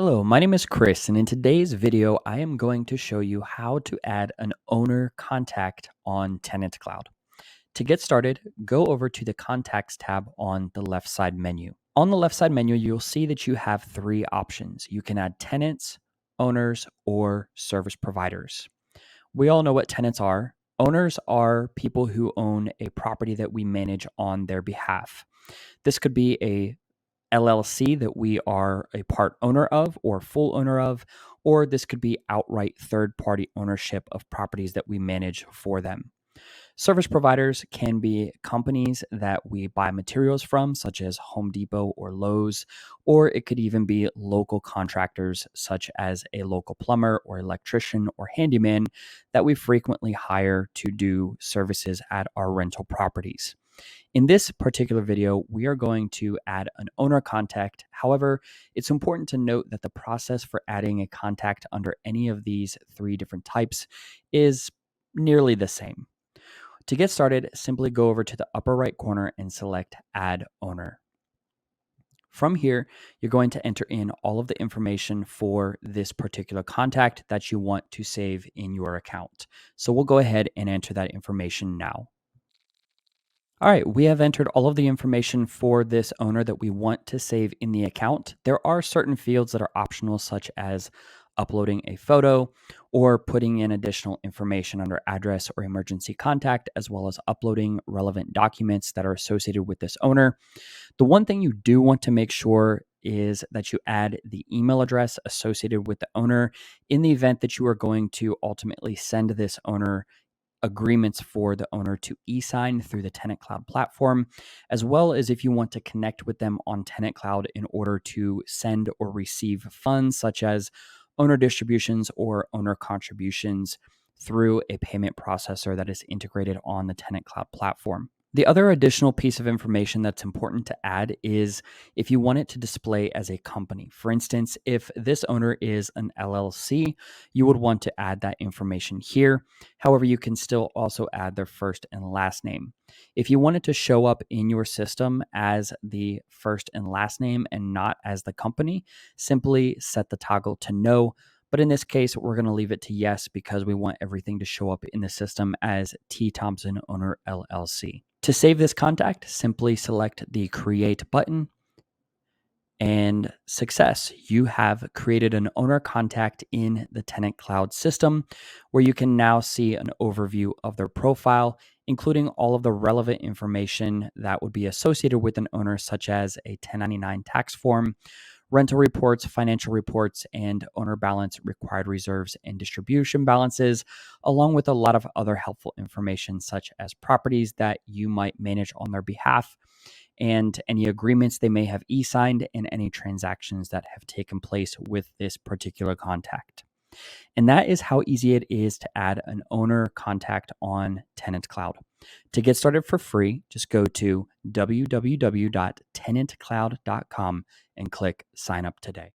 Hello, my name is Chris, and in today's video, I am going to show you how to add an owner contact on TenantCloud. To get started, go over to the Contacts tab on the left side menu. On the left side menu, you'll see that you have three options. You can add tenants, owners, or service providers. We all know what tenants are. Owners are people who own a property that we manage on their behalf. This could be a LLC that we are a part owner of or full owner of, or this could be outright third party ownership of properties that we manage for them. Service providers can be companies that we buy materials from, such as Home Depot or Lowe's, or it could even be local contractors, such as a local plumber or electrician or handyman that we frequently hire to do services at our rental properties. In this particular video, we are going to add an owner contact. However, it's important to note that the process for adding a contact under any of these three different types is nearly the same. To get started, simply go over to the upper right corner and select Add Owner. From here, you're going to enter in all of the information for this particular contact that you want to save in your account. So we'll go ahead and enter that information now. All right, we have entered all of the information for this owner that we want to save in the account. There are certain fields that are optional, such as uploading a photo or putting in additional information under address or emergency contact, as well as uploading relevant documents that are associated with this owner. The one thing you do want to make sure is that you add the email address associated with the owner in the event that you are going to ultimately send this owner agreements for the owner to e-sign through the TenantCloud platform, as well as if you want to connect with them on TenantCloud in order to send or receive funds such as owner distributions or owner contributions through a payment processor that is integrated on the TenantCloud platform. The other additional piece of information that's important to add is if you want it to display as a company. For instance, if this owner is an LLC, you would want to add that information here. However, you can still also add their first and last name. If you want it to show up in your system as the first and last name and not as the company, simply set the toggle to no. But in this case, we're going to leave it to yes because we want everything to show up in the system as T. Thompson Owner LLC. To save this contact, simply select the Create button and success. You have created an owner contact in the TenantCloud system where you can now see an overview of their profile, including all of the relevant information that would be associated with an owner, such as a 1099 tax form, rental reports, financial reports, and owner balance, required reserves, and distribution balances, along with a lot of other helpful information such as properties that you might manage on their behalf and any agreements they may have e-signed and any transactions that have taken place with this particular contact. And that is how easy it is to add an owner contact on TenantCloud. To get started for free, just go to www.tenantcloud.com and click sign up today.